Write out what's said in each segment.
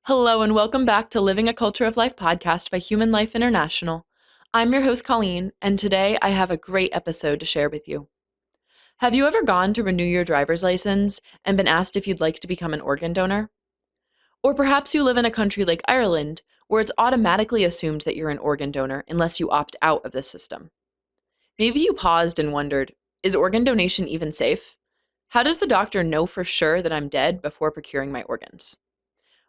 Hello, and welcome back to Living a Culture of Life podcast by Human Life International. I'm your host, Colleen, and today I have a great episode to share with you. Have you ever gone to renew your driver's license and been asked if you'd like to become an organ donor? Or perhaps you live in a country like Ireland, where it's automatically assumed that you're an organ donor unless you opt out of the system. Maybe you paused and wondered, is organ donation even safe? How does the doctor know for sure that I'm dead before procuring my organs?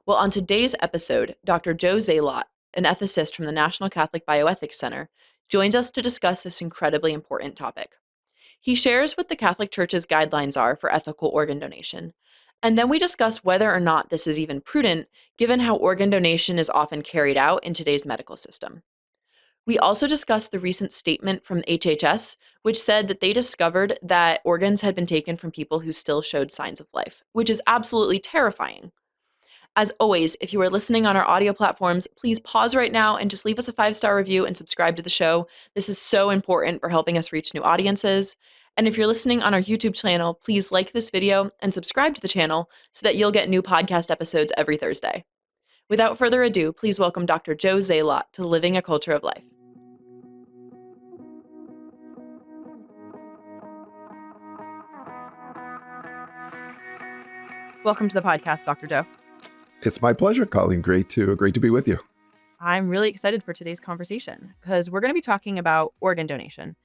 Well, on today's episode, Dr. Joe Zalot, an ethicist from the National Catholic Bioethics Center, joins us to discuss this incredibly important topic. He shares what the Catholic Church's guidelines are for ethical organ donation, and then we discuss whether or not this is even prudent given how organ donation is often carried out in today's medical system. We also discuss the recent statement from HHS, which said that they discovered that organs had been taken from people who still showed signs of life, which is absolutely terrifying. As always, if you are listening on our audio platforms, please pause right now and just leave us a 5-star review and subscribe to the show. This is so important for helping us reach new audiences. And if you're listening on our YouTube channel, please like this video and subscribe to the channel so that you'll get new podcast episodes every Thursday. Without further ado, please welcome Dr. Joe Zalot to Living a Culture of Life. Welcome to the podcast, Dr. Joe. It's my pleasure, Colleen. Great to be with you. I'm really excited for today's conversation because we're going to be talking about organ donation.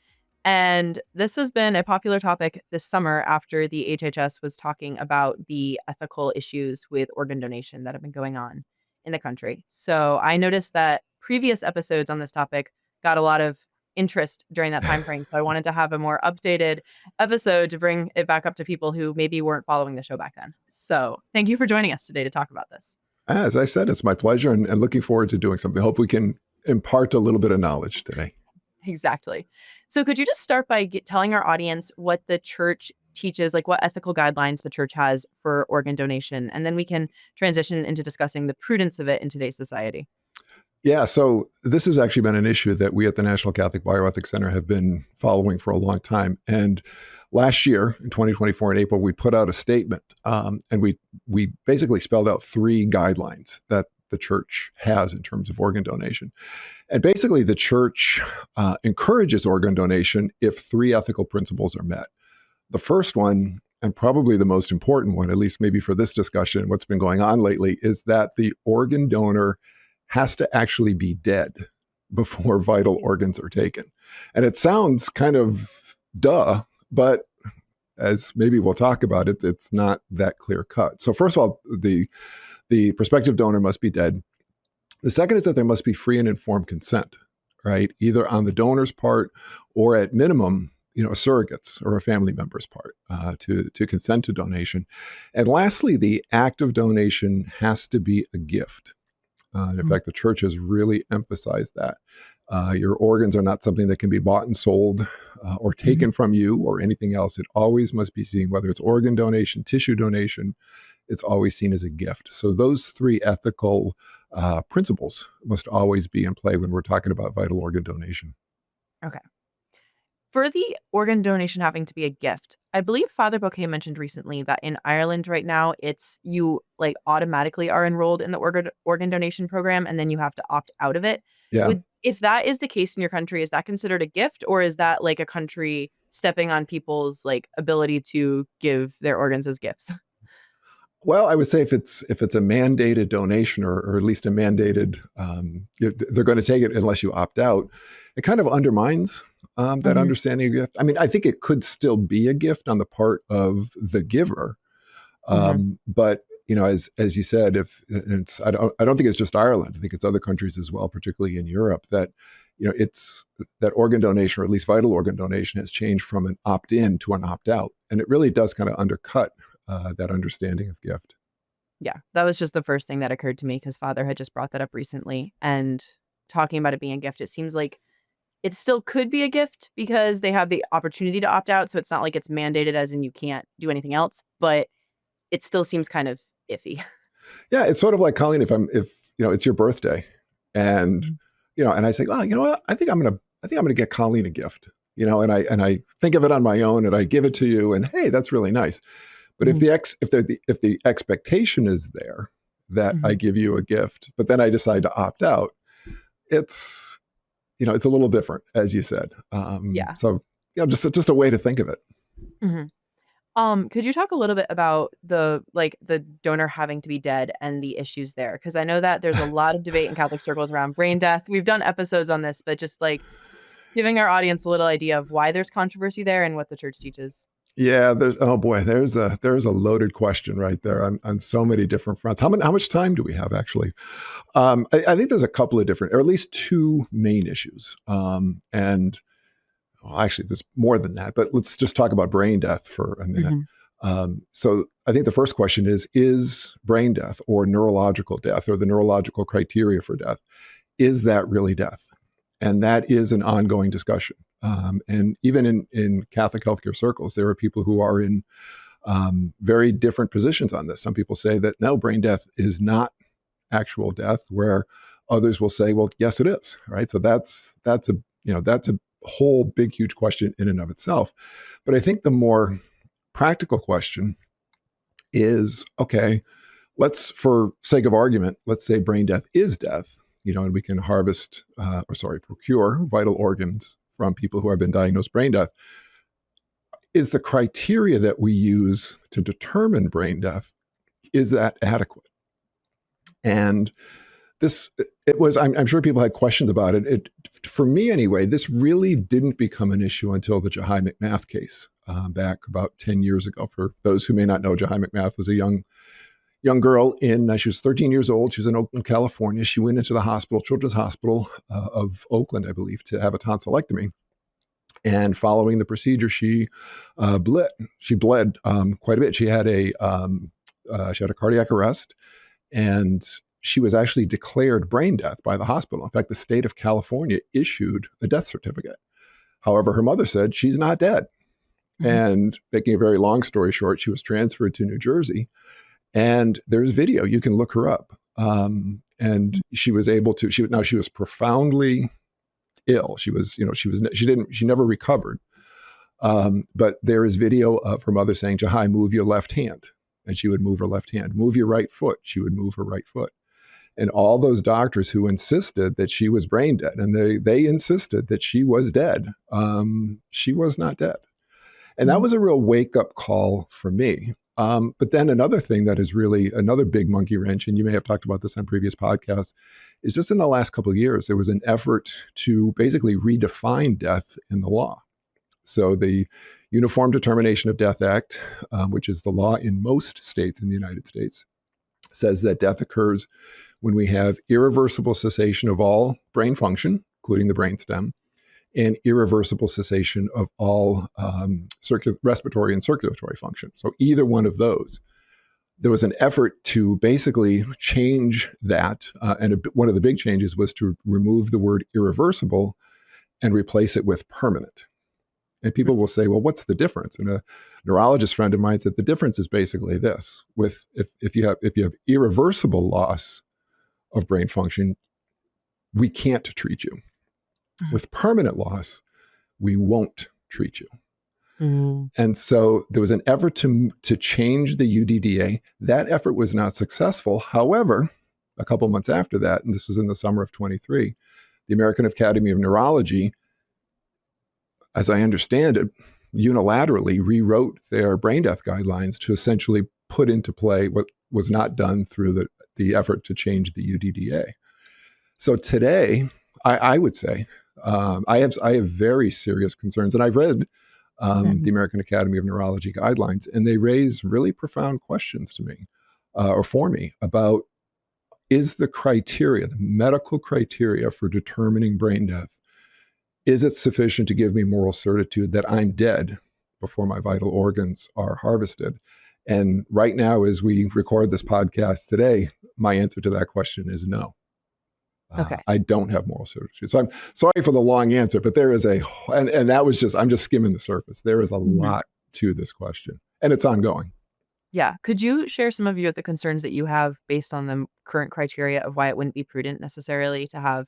And this has been a popular topic this summer after the HHS was talking about the ethical issues with organ donation that have been going on in the country. So I noticed that previous episodes on this topic got a lot of interest during that time frame. So I wanted to have a more updated episode to bring it back up to people who maybe weren't following the show back then. So thank you for joining us today to talk about this. As I said, it's my pleasure and looking forward to doing something. Hope we can impart a little bit of knowledge today. Exactly. So could you just start by telling our audience what the church teaches, like what ethical guidelines the church has for organ donation, and then we can transition into discussing the prudence of it in today's society. Yeah, so this has actually been an issue that we at the National Catholic Bioethics Center have been following for a long time. And last year, in 2024, in April, we put out a statement, and we basically spelled out 3 guidelines that the church has in terms of organ donation. And basically, the church encourages organ donation if 3 ethical principles are met. The first one, and probably the most important one, at least maybe for this discussion, what's been going on lately, is that the organ donor has to actually be dead before vital organs are taken. And it sounds kind of duh, but as maybe we'll talk about it, it's not that clear cut. So first of all, the prospective donor must be dead. The second is that there must be free and informed consent, right? Either on the donor's part or at minimum, a surrogate's or a family member's part to consent to donation. And lastly, the act of donation has to be a gift. And in fact, the church has really emphasized that. Your organs are not something that can be bought and sold or taken from you or anything else. It always must be seen, whether it's organ donation, tissue donation, it's always seen as a gift. So those 3 ethical principles must always be in play when we're talking about vital organ donation. Okay. For the organ donation having to be a gift, I believe Father Bouquet mentioned recently that in Ireland right now, it's you like automatically are enrolled in the organ donation program and then you have to opt out of it. Yeah. If that is the case in your country, is that considered a gift, or is that like a country stepping on people's like ability to give their organs as gifts? Well, I would say if it's a mandated donation or at least a mandated, they're going to take it unless you opt out. It kind of undermines that understanding of gift. I mean, I think it could still be a gift on the part of the giver, but as you said, I don't think it's just Ireland. I think it's other countries as well, particularly in Europe, that it's that organ donation, or at least vital organ donation, has changed from an opt-in to an opt-out, and it really does kind of undercut that understanding of gift. Yeah, that was just the first thing that occurred to me because Father had just brought that up recently. And talking about it being a gift, it seems like it still could be a gift because they have the opportunity to opt out. So it's not like it's mandated as in you can't do anything else, but it still seems kind of iffy. Yeah, it's sort of like, Colleen, if it's your birthday and and I say, oh, you know what, I think I'm gonna get Colleen a gift, and I think of it on my own and I give it to you and hey, that's really nice. But if the expectation is there that I give you a gift, but then I decide to opt out. It's, it's a little different, as you said. Yeah. So, just a way to think of it. hmm could you talk a little bit about the donor having to be dead and the issues there? Because I know that there's a lot of debate in Catholic circles around brain death. We've done episodes on this, but just like giving our audience a little idea of why there's controversy there and what the church teaches. Yeah, there's a loaded question right there on so many different fronts. How much time do we have actually? I think there's a couple of different, or at least two main issues. And well, actually, there's more than that, but let's just talk about brain death for a minute. So I think the first question is brain death or neurological death or the neurological criteria for death, is that really death? And that is an ongoing discussion. And even in Catholic healthcare circles, there are people who are in very different positions on this. Some people say that no, brain death is not actual death, where others will say, well, yes, it is. Right. So that's a whole big, huge question in and of itself. But I think the more practical question is, okay, for sake of argument, let's say brain death is death, and we can procure vital organs from people who have been diagnosed brain death. Is the criteria that we use to determine brain death, is that adequate? And I'm sure people had questions about it. For me anyway, this really didn't become an issue until the Jahi McMath case back about 10 years ago. For those who may not know, Jahi McMath was a young girl she was 13 years old. She was in Oakland, California. She went into the hospital, Children's Hospital of Oakland, I believe, to have a tonsillectomy. And following the procedure, she bled. She bled quite a bit. She had a cardiac arrest, and she was actually declared brain death by the hospital. In fact, the state of California issued a death certificate. However, her mother said she's not dead. And making a very long story short, she was transferred to New Jersey. And there's video. You can look her up. And she was able to. She was profoundly ill. She never recovered. But there is video of her mother saying, "Jahi, move your left hand," and she would move her left hand. "Move your right foot." She would move her right foot. And all those doctors who insisted that she was brain dead, and they insisted that she was dead, she was not dead. And that was a real wake-up call for me. But then another thing that is really another big monkey wrench, and you may have talked about this on previous podcasts, is just in the last couple of years, there was an effort to basically redefine death in the law. So the Uniform Determination of Death Act, which is the law in most states in the United States, says that death occurs when we have irreversible cessation of all brain function, including the brainstem, and irreversible cessation of all respiratory and circulatory function. So either one of those. There was an effort to basically change that. One of the big changes was to remove the word irreversible and replace it with permanent. And people will say, well, what's the difference? And a neurologist friend of mine said the difference is basically this: if you have irreversible loss of brain function, we can't treat you. With permanent loss, we won't treat you. And so there was an effort to change the UDDA. That effort was not successful. However, a couple months after that, and this was in the summer of 23, the American Academy of Neurology, as I understand it, unilaterally rewrote their brain death guidelines to essentially put into play what was not done through the effort to change the UDDA. So today, I would say, I have very serious concerns, and I've read the American Academy of Neurology guidelines, and they raise really profound questions to me, or for me, about is the medical criteria for determining brain death, is it sufficient to give me moral certitude that I'm dead before my vital organs are harvested? And right now, as we record this podcast today, my answer to that question is no. Okay. I don't have moral certitude. So I'm sorry for the long answer, but there is and that was I'm just skimming the surface. There is a lot to this question, and it's ongoing. Yeah. Could you share some of the concerns that you have based on the current criteria of why it wouldn't be prudent necessarily to have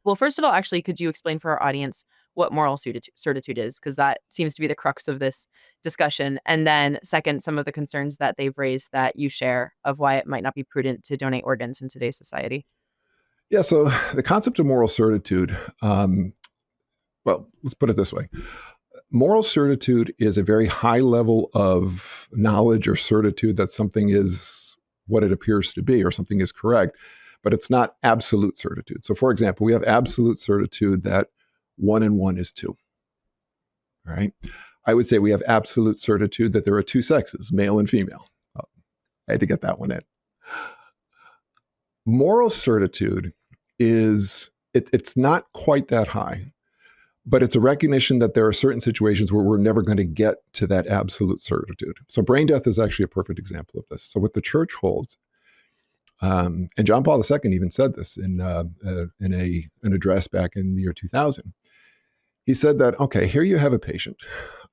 Well, first of all, actually, could you explain for our audience what moral certitude is? Because that seems to be the crux of this discussion. And then, second, some of the concerns that they've raised that you share of why it might not be prudent to donate organs in today's society. Yeah, so the concept of moral certitude, well, let's put it this way. Moral certitude is a very high level of knowledge or certitude that something is what it appears to be or something is correct, but it's not absolute certitude. So, for example, we have absolute certitude that 1 and 1 is 2. All right. I would say we have absolute certitude that there are 2 sexes, male and female. Oh, I had to get that one in. Moral certitude it's not quite that high, but it's a recognition that there are certain situations where we're never going to get to that absolute certitude. So brain death is actually a perfect example of this. So what the church holds, and John Paul II even said this in an address back in the year 2000. He said that, okay, here you have a patient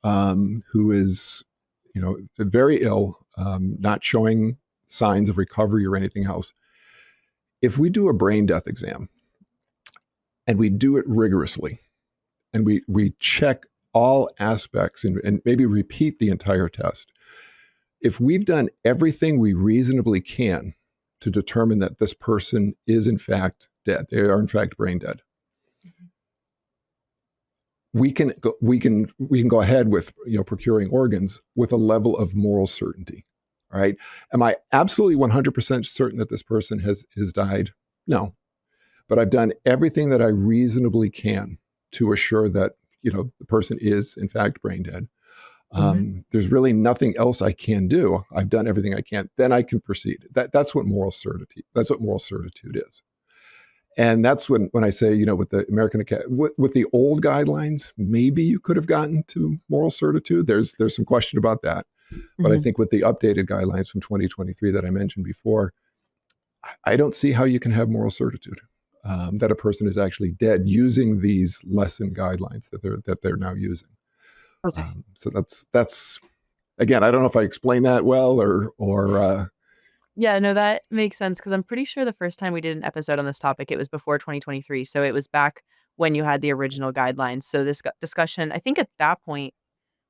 who is, very ill, not showing signs of recovery or anything else. If we do a brain death exam and we do it rigorously and we check all aspects and maybe repeat the entire test, if we've done everything we reasonably can to determine that this person is in fact dead, they are in fact brain dead, we can go ahead with procuring organs with a level of moral certainty. All right. Am I absolutely 100% certain that this person has died? No. But I've done everything that I reasonably can to assure that the person is in fact brain dead. There's really nothing else I can do. I've done everything I can. Then I can proceed. That's what moral certitude. That's what moral certitude is. And that's when I say, with the American Academy, with the old guidelines, maybe you could have gotten to moral certitude. There's some question about that. But I think with the updated guidelines from 2023 that I mentioned before, I don't see how you can have moral certitude that a person is actually dead using these lesson guidelines that they're now using. Okay. So that's again, I don't know if I explained that well or. Yeah, no, that makes sense because I'm pretty sure the first time we did an episode on this topic, it was before 2023. So it was back when you had the original guidelines. So this discussion, I think at that point,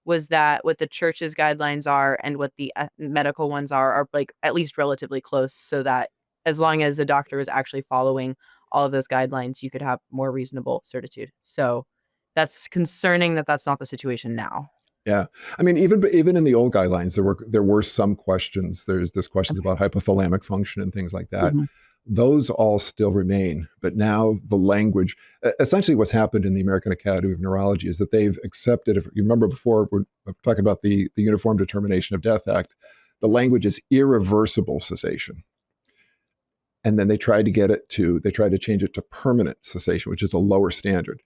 was that what the church's guidelines are and what the medical ones are like at least relatively close, so that as long as the doctor is actually following all of those guidelines, you could have more reasonable certitude. So that's concerning that that's not the situation now. Yeah, I mean, even in the old guidelines, there were some questions. There's questions about hypothalamic function and things like that. Those all still remain, but now the language, essentially what's happened in the American Academy of Neurology is that they've accepted, if you remember before, we're talking about the Uniform Determination of Death Act, the language is irreversible cessation. And then they tried to change it to permanent cessation, which is a lower standard.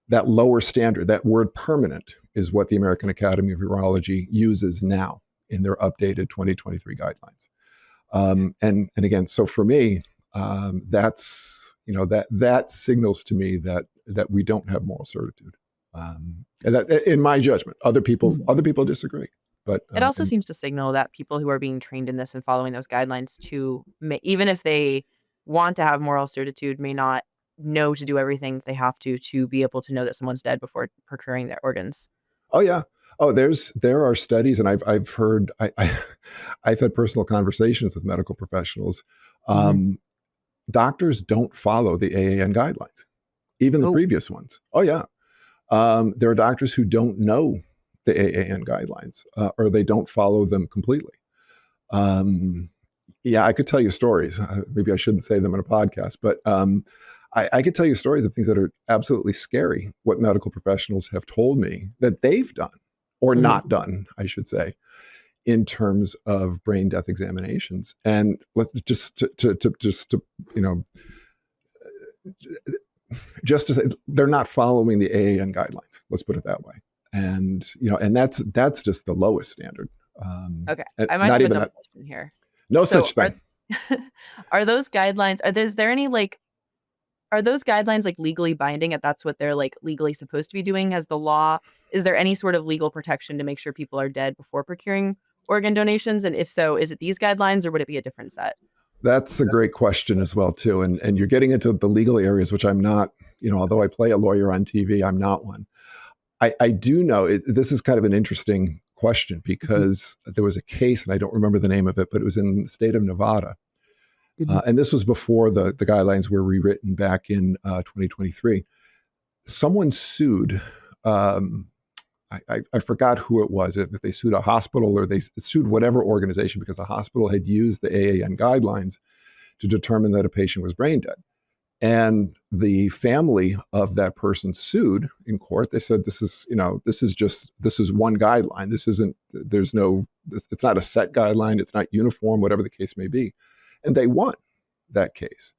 That lower standard, that word permanent, is what the American Academy of Neurology uses now in their updated 2023 guidelines. And again, so for me, that's that signals to me that we don't have moral certitude. And that, in my judgment, other people disagree. But it also seems to signal that people who are being trained in this and following those guidelines even if they want to have moral certitude, may not know to do everything they have to be able to know that someone's dead before procuring their organs. Oh yeah. Oh, there are studies, and I've heard I've had personal conversations with medical professionals. Doctors don't follow the AAN guidelines, even the previous ones. Oh yeah. There are doctors who don't know the AAN guidelines, or they don't follow them completely. Yeah, I could tell you stories. Maybe I shouldn't say them in a podcast, but I could tell you stories of things that are absolutely scary, what medical professionals have told me that they've done, or not done, I should say, in terms of brain death examinations. And let's just to say they're not following the AAN guidelines. Let's put it that way. And and that's just the lowest standard. Okay, I might have a dumb question here. No such thing. Are those guidelines? Are those guidelines like legally binding? If that's what they're like legally supposed to be doing, as the law? Is there any sort of legal protection to make sure people are dead before procuring organ donations? And if so, is it these guidelines or would it be a different set? That's a great question as well too, and you're getting into the legal areas, which I'm not. Although I play a lawyer on TV, I'm not one. I do know this is kind of an interesting question Mhm, because there was a case, and I don't remember the name of it, but it was in the state of Nevada. mhm, And this was before the guidelines were rewritten back in 2023. Someone sued, um, I forgot who it was, if they sued a hospital or they sued whatever organization because the hospital had used the AAN guidelines to determine that a patient was brain dead. And the family of that person sued in court. They said, this is one guideline. It's not a set guideline. It's not uniform, whatever the case may be. And they won that case.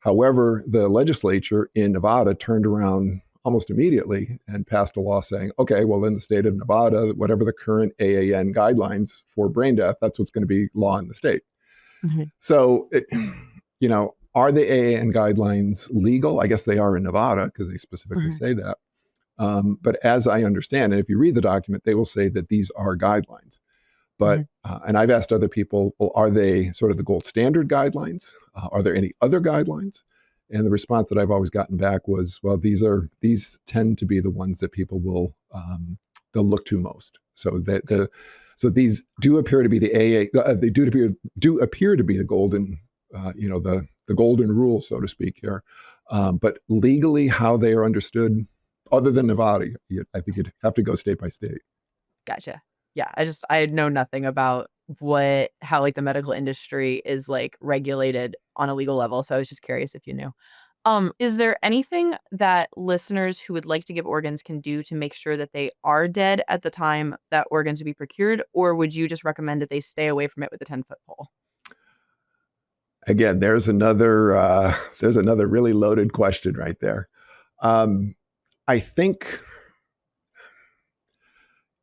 However, the legislature in Nevada turned around almost immediately and passed a law saying, okay, well, in the state of Nevada, whatever the current AAN guidelines for brain death, that's what's going to be law in the state. mhm, So, are the AAN guidelines legal? I guess they are in Nevada because they specifically mhm, say that. But as I understand, and if you read the document, they will say that these are guidelines. But mhm. and I've asked other people, well, are they sort of the gold standard guidelines? Are there any other guidelines? And the response that I've always gotten back was, well, these tend to be the ones that people will they'll look to most. So these do appear to be the AA. They do appear to be the golden, the golden rule, so to speak here. But legally, how they are understood, other than Nevada, I think you'd have to go state by state. Gotcha. Yeah, I know nothing about how, like, the medical industry is, like, regulated on a legal level, so I was just curious if you knew. Is there anything that listeners who would like to give organs can do to make sure that they are dead at the time that organs would be procured, or would you just recommend that they stay away from it with a 10-foot pole? Again, there's another really loaded question right there. Um, I think,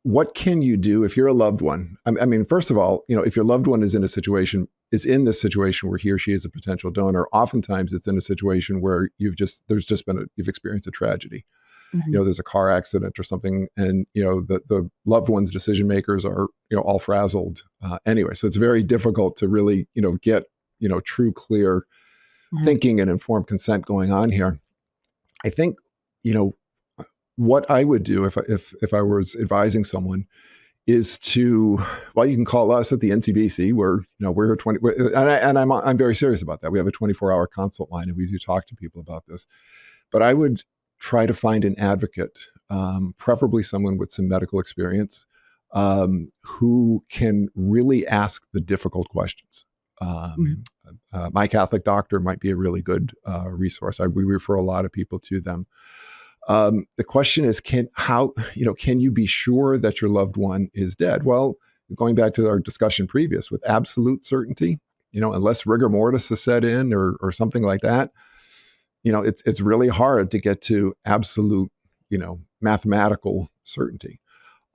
what can you do if you're a loved one? I mean, first of all, if your loved one is in this situation where he or she is a potential donor, oftentimes it's in a situation where you've experienced a tragedy. Mhm, There's a car accident or something, and the loved one's decision makers are all frazzled anyway. So it's very difficult to really get true, clear mhm, thinking and informed consent going on here. I think you know what I would do if I was advising someone is to, well, you can call us at the NCBC. We're 20, and I'm very serious about that. We have a 24-hour consult line, and we do talk to people about this. But I would try to find an advocate, preferably someone with some medical experience, who can really ask the difficult questions. mhm, My Catholic doctor might be a really good resource. We refer a lot of people to them. The question is, can you be sure that your loved one is dead? Well, going back to our discussion previous, with absolute certainty, unless rigor mortis is set in or something like that, it's really hard to get to absolute, mathematical certainty.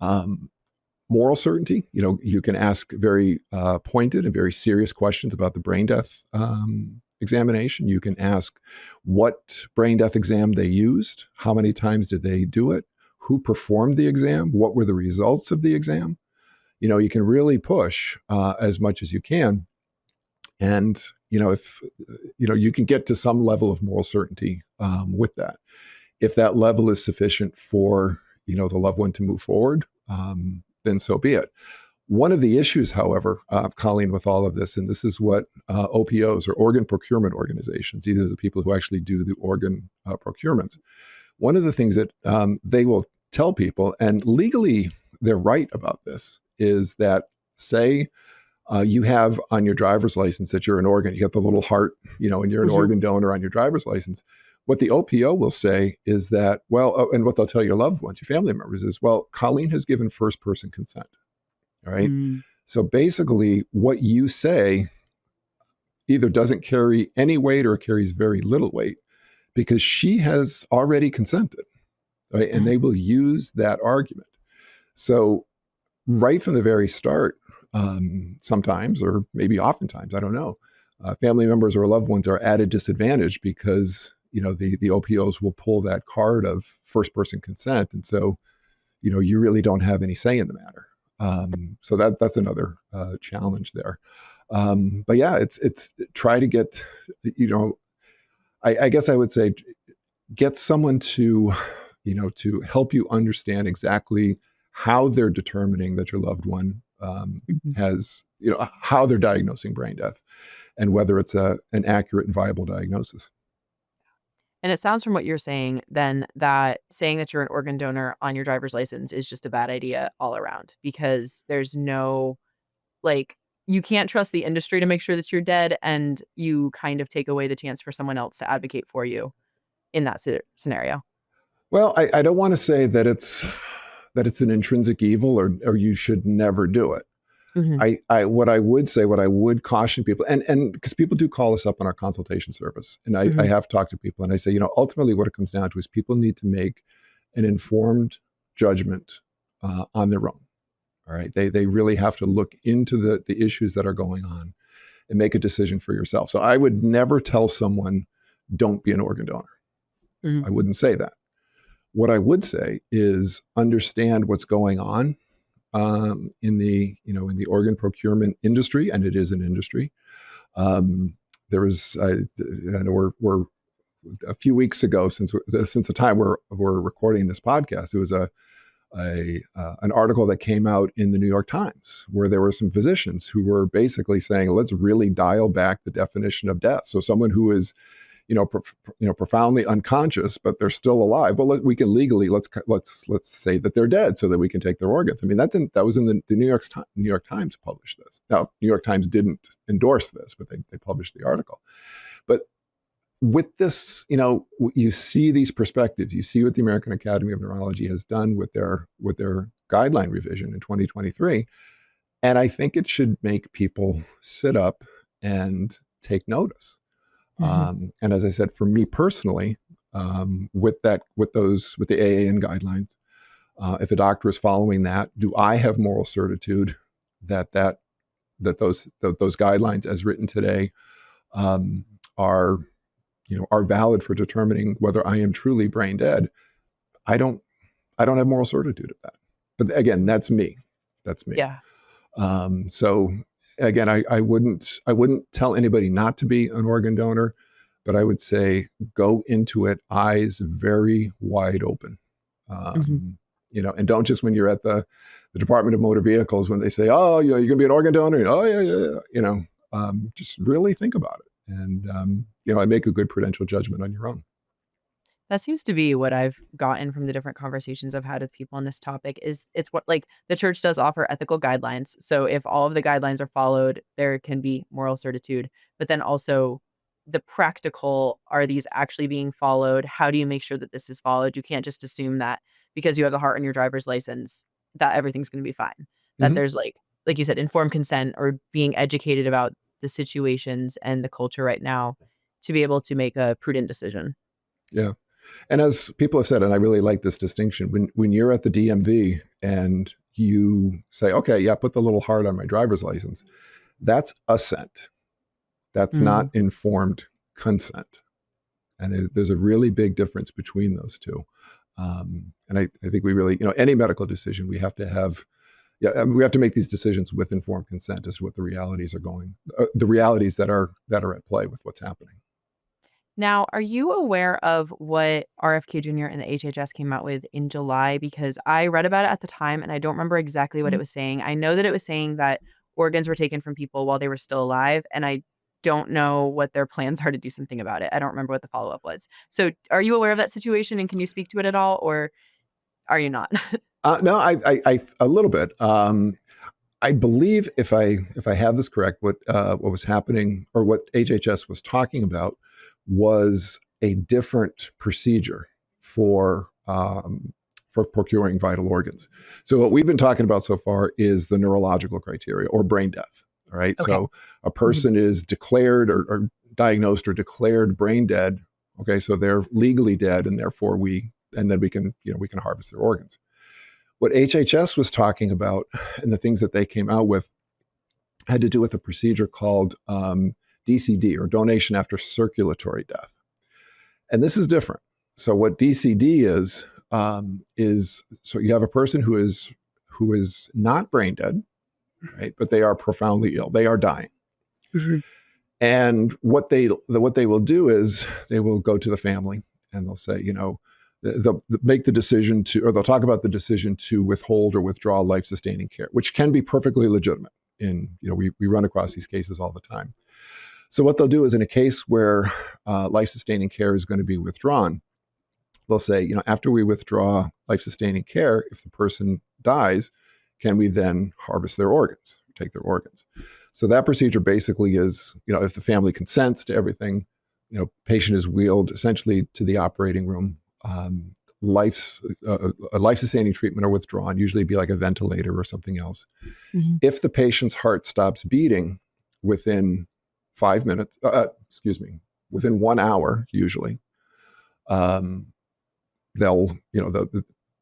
Um, Moral certainty, you can ask very pointed and very serious questions about the brain death examination. You can ask what brain death exam they used, how many times did they do it, who performed the exam, what were the results of the exam. You can really push as much as you can. And, if, you can get to some level of moral certainty with that. If that level is sufficient for, the loved one to move forward, then so be it. One of the issues, however, Colleen, with all of this, and this is what OPOs or organ procurement organizations, these are the people who actually do the organ procurements. One of the things that they will tell people, and legally they're right about this, is that, say, you have on your driver's license that you're an organ, you got the little heart, and you're an mhm, organ donor on your driver's license. What the OPO will say is that, well, and what they'll tell your loved ones, your family members, is, well, Colleen has given first person consent. All right. mm, So basically, what you say either doesn't carry any weight or carries very little weight because she has already consented. Right. And mhm, they will use that argument. So, right from the very start, sometimes, or maybe oftentimes, I don't know, family members or loved ones are at a disadvantage because, the OPOs will pull that card of first person consent. And so, you really don't have any say in the matter. So that's another challenge there. But yeah, it's try to get, I guess I would say get someone to, to help you understand exactly how they're determining that your loved one Mhm. has, how they're diagnosing brain death and whether it's an accurate and viable diagnosis. And it sounds from what you're saying then that saying that you're an organ donor on your driver's license is just a bad idea all around because there's no like you can't trust the industry to make sure that you're dead and you kind of take away the chance for someone else to advocate for you in that scenario. Well, I don't want to say that it's an intrinsic evil or you should never do it. Mhm. What I would say, what I would caution people, and because people do call us up on our consultation service, and I Mhm. have talked to people, and I say, ultimately, what it comes down to is people need to make an informed judgment on their own. All right, they really have to look into the issues that are going on and make a decision for yourself. So I would never tell someone, don't be an organ donor. Mhm. I wouldn't say that. What I would say is understand what's going on in the organ procurement industry, and it is an industry. There was, I know we're a few weeks ago since the time we're recording this podcast. It was an article that came out in the New York Times where there were some physicians who were basically saying, let's really dial back the definition of death. So someone who is profoundly unconscious, but they're still alive. Well, we can legally let's say that they're dead, so that we can take their organs. I mean, that was in the New York Times published this. Now, New York Times didn't endorse this, but they published the article. But with this, you see these perspectives. You see what the American Academy of Neurology has done with their guideline revision in 2023, and I think it should make people sit up and take notice. Mhm. And as I said, for me personally, with the AAN guidelines, if a doctor is following that, do I have moral certitude that those guidelines, as written today, um, are are valid for determining whether I am truly brain dead? I don't I don't have moral certitude of that. But again, that's me. That's me. Yeah. So again, I wouldn't tell anybody not to be an organ donor, but I would say go into it eyes very wide open. Mhm. And don't just when you're at the Department of Motor Vehicles when they say, oh, you're gonna be an organ donor. Oh yeah, yeah, yeah. Just really think about it, and I make a good prudential judgment on your own. That seems to be what I've gotten from the different conversations I've had with people on this topic is it's what like the church does offer ethical guidelines. So if all of the guidelines are followed, there can be moral certitude. But then also the practical, are these actually being followed? How do you make sure that this is followed? You can't just assume that because you have the heart on your driver's license that everything's going to be fine. That Hmm. there's like you said, informed consent or being educated about the situations and the culture right now to be able to make a prudent decision. Yeah. And as people have said, and I really like this distinction, when you're at the DMV and you say, okay, yeah, put the little heart on my driver's license, that's assent. That's not Mm. informed consent. And there's a really big difference between those two. And I think we really, any medical decision, we have to have, yeah, I mean, we have to make these decisions with informed consent as to what the realities are the realities that are at play with what's happening. Now, are you aware of what RFK Jr. and the HHS came out with in July? Because I read about it at the time and I don't remember exactly what it was saying. I know that it was saying that organs were taken from people while they were still alive, and I don't know what their plans are to do something about it. I don't remember what the follow up was. So, are you aware of that situation and can you speak to it at all, or are you not? No, I a little bit. I believe if I have this correct, what was happening or what HHS was talking about was a different procedure for procuring vital organs. So what we've been talking about so far is the neurological criteria or brain death. All right. Okay. So a Mhm. person is declared or diagnosed or declared brain dead. Okay. So they're legally dead, and therefore then we can harvest their organs. What HHS was talking about and the things that they came out with had to do with a procedure called DCD, or donation after circulatory death. And this is different. So what DCD is so you have a person who is not brain dead, right? But they are profoundly ill. They are dying. Mhm. And what they will do is they will go to the family and they'll say, they'll make the decision to, or they'll talk about the decision to withhold or withdraw life-sustaining care, which can be perfectly legitimate. We run across these cases all the time. So what they'll do is, in a case where life-sustaining care is going to be withdrawn, they'll say, after we withdraw life-sustaining care, if the person dies, can we then harvest their organs, take their organs? So that procedure basically is, if the family consents to everything, patient is wheeled essentially to the operating room. A life-sustaining treatment are withdrawn, usually be like a ventilator or something else. Mhm. If the patient's heart stops beating within 5 minutes, within 1 hour, usually, the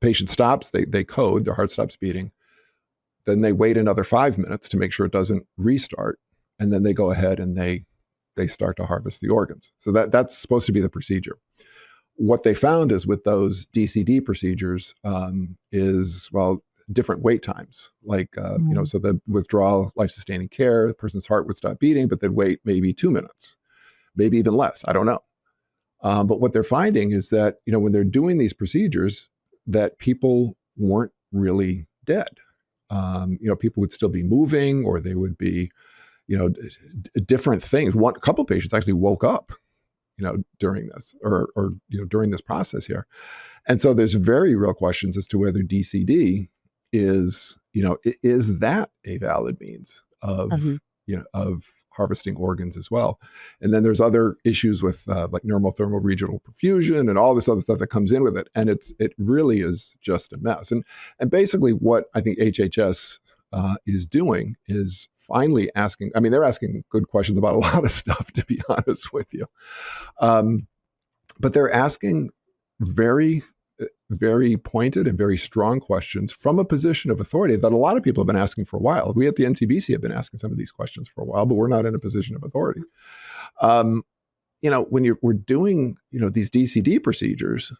patient stops, they code, their heart stops beating. Then they wait another 5 minutes to make sure it doesn't restart. And then they go ahead and they start to harvest the organs. So that's supposed to be the procedure. What they found is with those DCD procedures different wait times. So the withdrawal life-sustaining care, the person's heart would stop beating, but they'd wait maybe 2 minutes, maybe even less. I don't know. But what they're finding is that, when they're doing these procedures, that people weren't really dead. People would still be moving, or they would be, different things. A couple patients actually woke up, during this or during this process here. And so there's very real questions as to whether DCD is that a valid means of, Mhm. of harvesting organs as well. And then there's other issues with like normothermal regional perfusion and all this other stuff that comes in with it. And it really is just a mess. And basically what I think HHS is doing is finally asking, they're asking good questions about a lot of stuff, to be honest with you. But they're asking very, very pointed and very strong questions from a position of authority that a lot of people have been asking for a while. We at the NCBC have been asking some of these questions for a while, but we're not in a position of authority. When we're doing, these DCD procedures,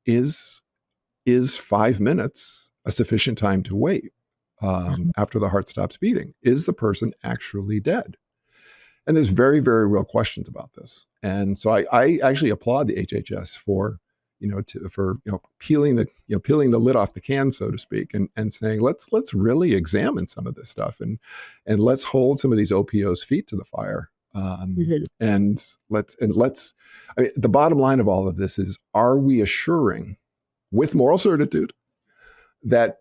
is 5 minutes a sufficient time to wait after the heart stops beating? Is the person actually dead? And there's very, very real questions about this. And so I actually applaud the HHS for, peeling the lid off the can, so to speak, and saying, let's really examine some of this stuff and let's hold some of these OPOs' feet to the fire. And let's, the bottom line of all of this is, are we assuring with moral certitude that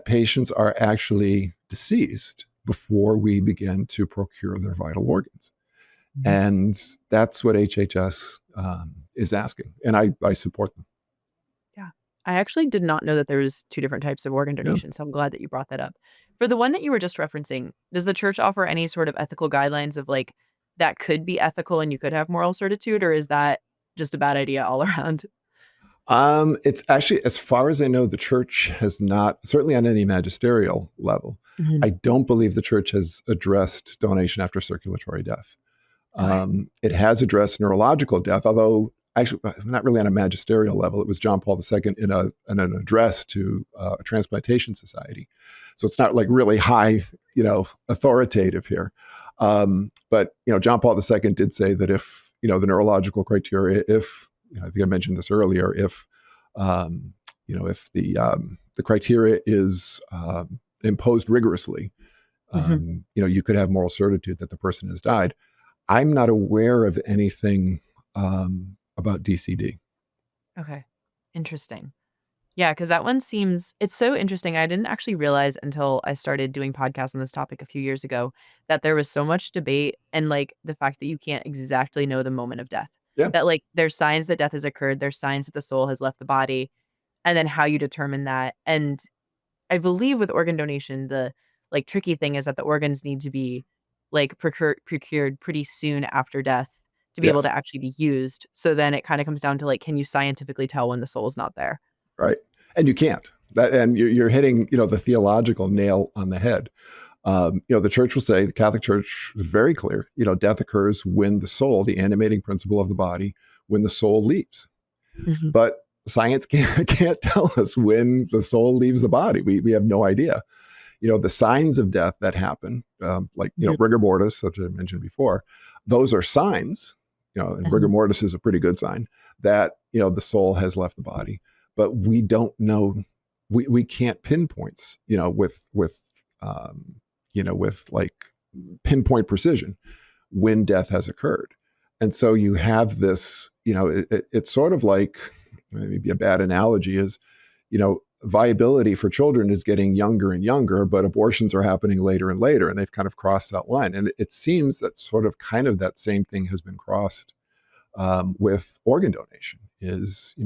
patients are actually deceased before we begin to procure their vital organs? And that's what HHS is asking. And I support them. Yeah. I actually did not know that there was 2 different types of organ donation, so I'm glad that you brought that up. For the one that you were just referencing, does the church offer any sort of ethical guidelines of, like, that could be ethical and you could have moral certitude, or is that just a bad idea all around? It's actually, as far as I know, the church has not, certainly on any magisterial level, Mhm. I don't believe the church has addressed donation after circulatory death. Okay. It has addressed neurological death, although actually not really on a magisterial level. It was John Paul II in an address to a transplantation society. So it's not like really high, authoritative here. But John Paul II did say that if, the neurological criteria, if, I think I mentioned this earlier, if, if the criteria is imposed rigorously, you could have moral certitude that the person has died. I'm not aware of anything about DCD. Okay. Interesting. Yeah, because that one seems it's so interesting. I didn't actually realize until I started doing podcasts on this topic a few years ago that there was so much debate and, like, the fact that you can't exactly know the moment of death. Yeah, That, like, there's signs that death has occurred, there's signs that the soul has left the body, and then how you determine that. And I believe with organ donation, the, like, tricky thing is that the organs need to be, like, procured pretty soon after death to be able to yes, actually be used. So then it kinda comes down to, like, can you scientifically tell when the soul is not there? right. And you can't. And you're hitting, the theological nail on the head. The church will say, the Catholic Church is very clear, death occurs when the soul, the animating principle of the body, when the soul leaves. Mhm. But science can't tell us when the soul leaves the body. We have no idea. the signs of death that happen, like, rigor mortis, as I mentioned before, those are signs, and rigor mortis is a pretty good sign that, the soul has left the body. But we don't know, we can't pinpoint, with like pinpoint precision when death has occurred. And so you have this, it's sort of like, maybe a bad analogy is, viability for children is getting younger and younger, but abortions are happening later and later, and they've kind of crossed that line. And it seems that sort of kind of that same thing has been crossed with organ donation is,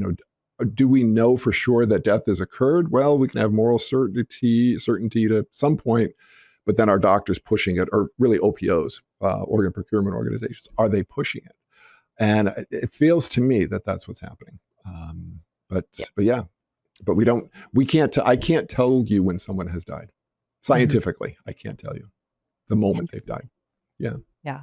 do we know for sure that death has occurred? Well, we can have moral certainty to some point, but then our doctors pushing it, or really OPOs, organ procurement organizations, are they pushing it? And it feels to me that that's what's happening. But I can't tell you when someone has died. Scientifically, I can't tell you the moment they've died. Yeah. Yeah.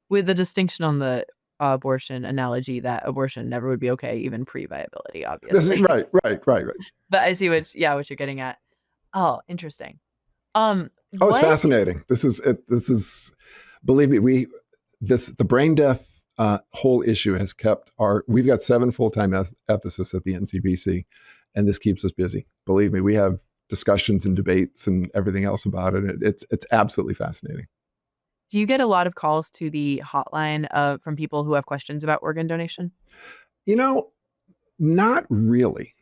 With the distinction on the abortion analogy that abortion never would be okay, even pre-viability, obviously. Right. But I see what you're getting at. Oh, interesting. It's fascinating. This is, believe me, the brain death whole issue has kept we've got 7 full-time ethicists at the NCBC, and this keeps us busy. Believe me, we have discussions and debates and everything else about it. It's absolutely fascinating. Do you get a lot of calls to the hotline from people who have questions about organ donation? Not really.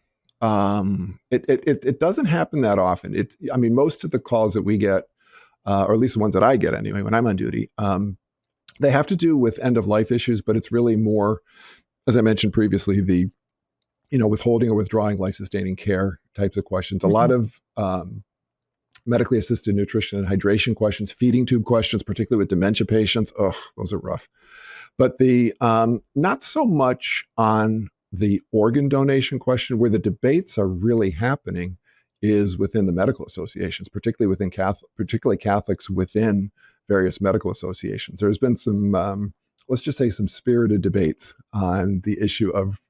It doesn't happen that often. Most of the calls that we get, or at least the ones that I get anyway, when I'm on duty, they have to do with end of life issues, but it's really more, as I mentioned previously, the withholding or withdrawing life sustaining care types of questions. A lot of medically assisted nutrition and hydration questions, feeding tube questions, particularly with dementia patients. Those are rough. But the not so much on the organ donation question. Where the debates are really happening is within the medical associations, particularly Catholics within various medical associations. There's been some, let's just say, some spirited debates on the issue of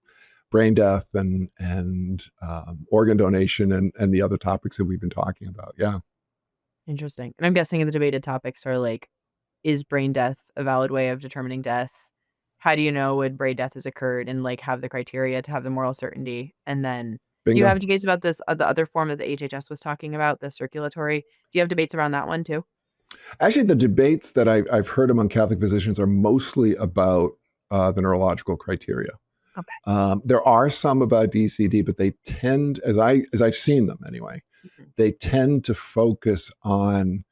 brain death and organ donation and the other topics that we've been talking about. Yeah. Interesting. And I'm guessing the debated topics are like, is brain death a valid way of determining death? How do you know when brain death has occurred, and like have the criteria to have the moral certainty? And then Bingo. Do you have debates about this, the other form that the HHS was talking about, the circulatory? Do you have debates around that one too? Actually, the debates that I've heard among Catholic physicians are mostly about the neurological criteria. Okay. There are some about DCD, but they tend, as I've seen them anyway, they tend to focus on,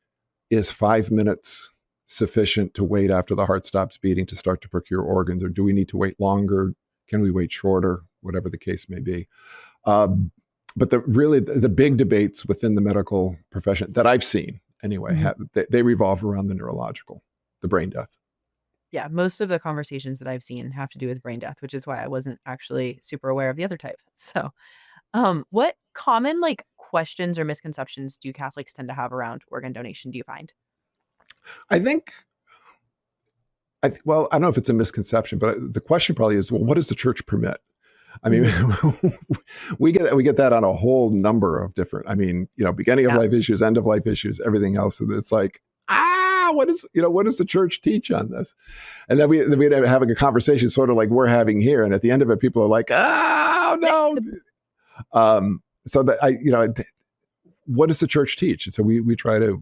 is 5 minutes sufficient to wait after the heart stops beating to start to procure organs, or do we need to wait longer? Can we wait shorter? Whatever the case may be. But the big debates within the medical profession that I've seen anyway, they revolve around the neurological, the brain death. Yeah, most of the conversations that I've seen have to do with brain death, which is why I wasn't actually super aware of the other type. So, what common questions or misconceptions do Catholics tend to have around organ donation, do you find? I think, well, I don't know if it's a misconception, but the question probably is, well, what does the church permit? I mean, we get that on a whole number of different, beginning of life issues, end of life issues, everything else. And it's like, what does the church teach on this? And then we end up having a conversation sort of like we're having here. And at the end of it, people are like, no. So that what does the church teach? And so we try to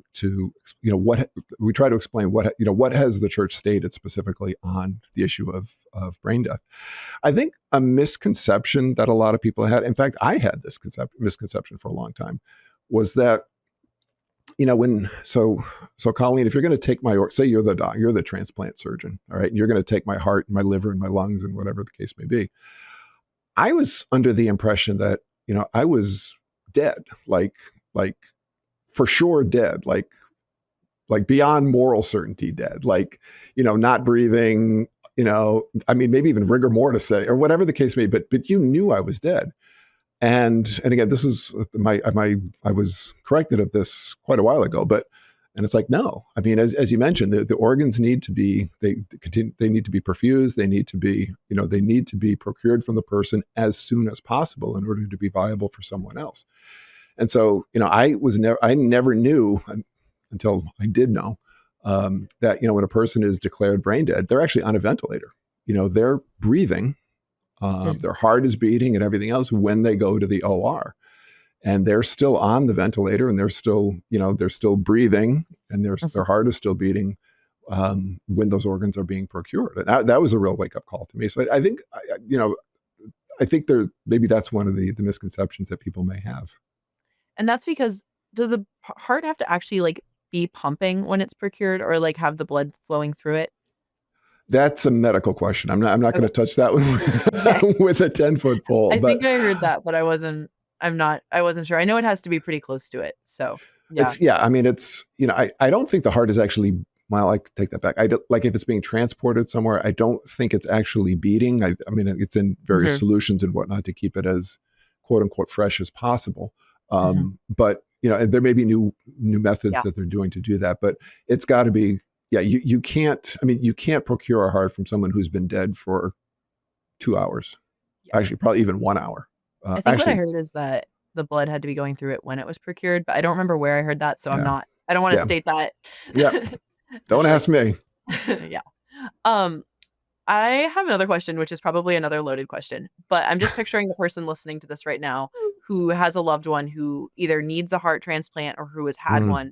explain what has the church stated specifically on the issue of brain death. I think a misconception that a lot of people had, in fact, I had this misconception for a long time, was that, so Colleen, if you're going to take say you're the transplant surgeon, all right, and you're going to take my heart and my liver and my lungs and whatever the case may be, I was under the impression that, I was dead, like for sure dead, like beyond moral certainty dead, not breathing, maybe even rigor mortis or whatever the case may be, but you knew I was dead. And again, this is I was corrected of this quite a while ago, and it's like, no, as you mentioned, the organs need to be, they need to be perfused. They need to be, they need to be procured from the person as soon as possible in order to be viable for someone else. And so, I never knew until I did know that, when a person is declared brain dead, they're actually on a ventilator. They're breathing, their heart is beating and everything else when they go to the OR. And they're still on the ventilator, and they're still breathing, and their heart is still beating when those organs are being procured. And that was a real wake up call to me. So I think, I think maybe that's one of the misconceptions that people may have. And that's because, does the heart have to actually like be pumping when it's procured, or like have the blood flowing through it? That's a medical question. I'm not going to touch that one with a 10-foot pole. I think I heard that, but I wasn't sure. I know it has to be pretty close to it. So yeah. I mean, I don't think the heart is actually, well, I take that back. Like if it's being transported somewhere, I don't think it's actually beating. I mean, it's in various solutions and whatnot to keep it as quote unquote fresh as possible. But and there may be new methods that they're doing to do that, but it's got to be, you can't procure a heart from someone who's been dead for 2 hours, actually probably even 1 hour. I think what I heard is that the blood had to be going through it when it was procured, but I don't remember where I heard that. So I don't want to state that. Yeah. Don't ask me. Yeah. I have another question, which is probably another loaded question, but I'm just picturing the person listening to this right now who has a loved one who either needs a heart transplant or who has had one.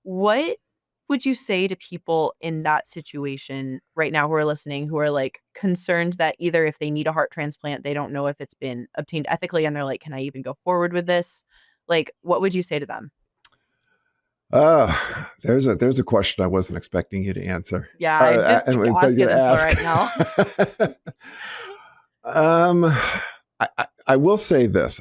What would you say to people in that situation right now who are listening, who are like concerned that either if they need a heart transplant, they don't know if it's been obtained ethically, and they're like, can I even go forward with this? Like, what would you say to them? There's a question I wasn't expecting you to answer. Yeah, I just ask it right now. I will say this.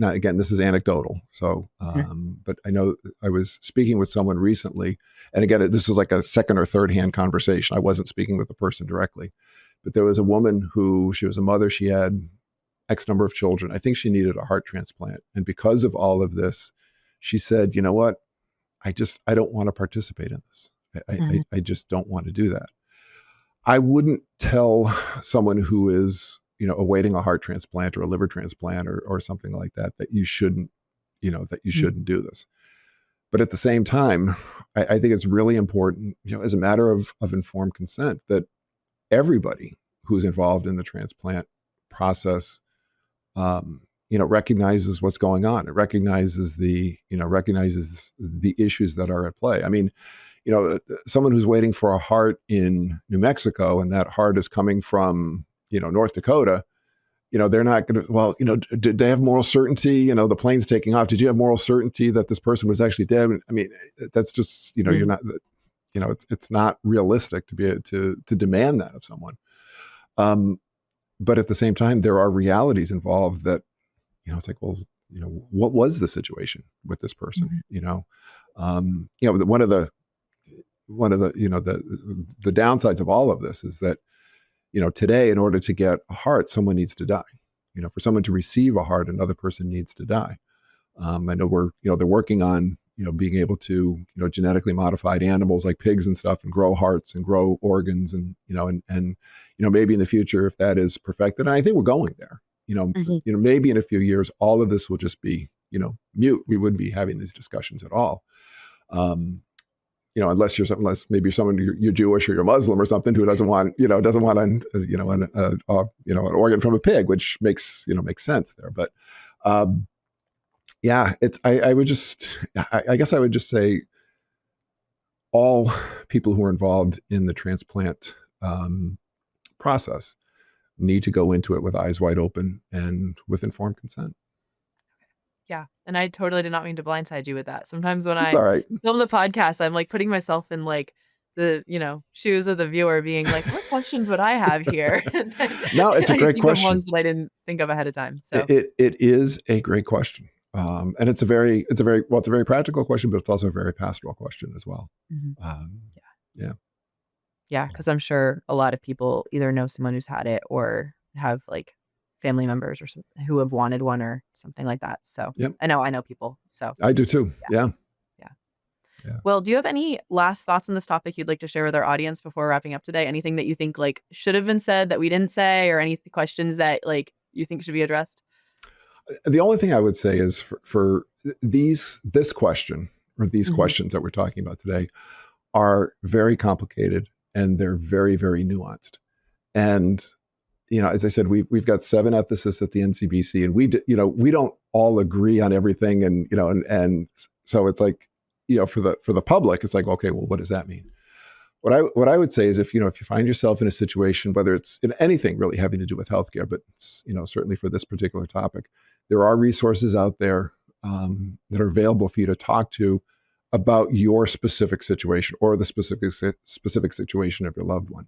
Now again, this is anecdotal. So, but I know I was speaking with someone recently, and again, this was like a second or third hand conversation. I wasn't speaking with the person directly, but there was a woman she was a mother. She had X number of children. I think she needed a heart transplant, and because of all of this, she said, "You know what? I don't want to participate in this. I just don't want to do that." I wouldn't tell someone who is, awaiting a heart transplant or a liver transplant or something like that you shouldn't, shouldn't do this. But at the same time, I think it's really important, as a matter of informed consent, that everybody who's involved in the transplant process, recognizes what's going on. It recognizes the issues that are at play. I mean, someone who's waiting for a heart in New Mexico and that heart is coming from, North Dakota, they're not going to, did they have moral certainty? The plane's taking off. Did you have moral certainty that this person was actually dead? I mean, that's just, you're not, it's not realistic to be able to demand that of someone. But at the same time, there are realities involved that, it's like, well, what was the situation with this person? One of the the downsides of all of this is that, today, in order to get a heart, someone needs to die. For someone to receive a heart, another person needs to die. I know they're working on, being able to, genetically modified animals like pigs and stuff and grow hearts and grow organs and maybe in the future, if that is perfected, and I think we're going there, maybe in a few years, all of this will just be, mute. We wouldn't be having these discussions at all. Unless maybe you're someone, you're Jewish or you're Muslim or something who doesn't want an organ from a pig, which makes sense there. But I guess I would just say all people who are involved in the transplant process need to go into it with eyes wide open and with informed consent. Yeah. And I totally did not mean to blindside you with that. Sometimes when I film the podcast, I'm like putting myself in like the, shoes of the viewer being like, what questions would I have here? No, it's a great question. Ones that I didn't think of ahead of time. So it is a great question. And it's a very practical question, but it's also a very pastoral question as well. Yeah. Cause I'm sure a lot of people either know someone who's had it or have like family members or who have wanted one or something like that. So I know people. So I do too. Yeah. Well, do you have any last thoughts on this topic you'd like to share with our audience before wrapping up today? Anything that you think like should have been said that we didn't say, or any questions that like you think should be addressed? The only thing I would say is for this question or these Mhm. questions that we're talking about today are very complicated and they're very, very nuanced. And as I said, we've got 7 ethicists at the NCBC, and we don't all agree on everything, and so it's like, for the public, it's like, okay, well, what does that mean? What I would say is if you find yourself in a situation, whether it's in anything really having to do with healthcare, but certainly for this particular topic, there are resources out there that are available for you to talk to about your specific situation or the specific situation of your loved one.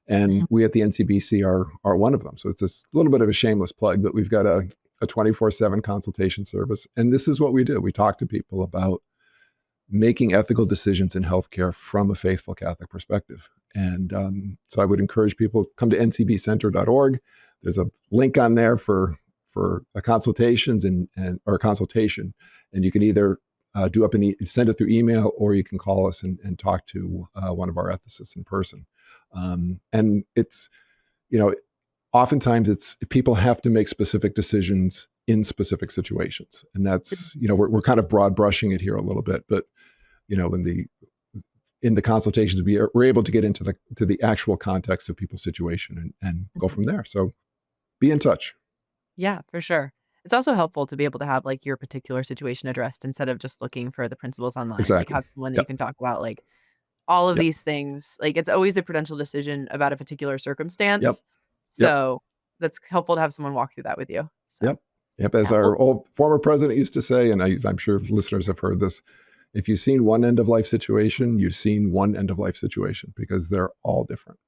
And Mhm. we at the NCBC are one of them. So it's a little bit of a shameless plug, but we've got a 24/7 consultation service, and this is what we do. We talk to people about making ethical decisions in healthcare from a faithful Catholic perspective. And so I would encourage people to come to ncbcenter.org. There's a link on there for a consultations or consultation, and you can either send it through email, or you can call us and talk to one of our ethicists in person. And it's oftentimes it's people have to make specific decisions in specific situations, and that's we're kind of broad brushing it here a little bit, but in the consultations we're able to get into the actual context of people's situation and go Mhm. from there. So be in touch. Yeah, for sure. It's also helpful to be able to have, like, your particular situation addressed instead of just looking for the principles online, like, Exactly. have someone that you Yep. can talk about, like, all of Yep. these things. Like, it's always a prudential decision about a particular Yep. circumstance, Yep. so that's helpful to have someone walk through that with you. So, Yep. Yep. As yeah. Well, our old former president used to say, and I'm sure listeners have heard this, if you've seen one end of life situation, you've seen one end of life situation, because they're all different.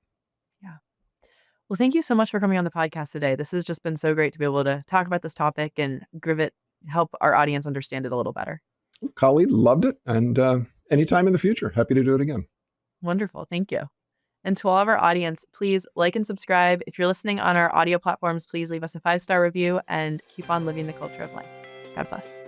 yeah. Well, thank you so much for coming on the podcast today. This has just been so great to be able to talk about this topic and help our audience understand it a little better. Colleen, loved it. And anytime in the future, happy to do it again. Wonderful. Thank you. And to all of our audience, please like and subscribe. If you're listening on our audio platforms, please leave us a 5-star review and keep on living the culture of life. God bless.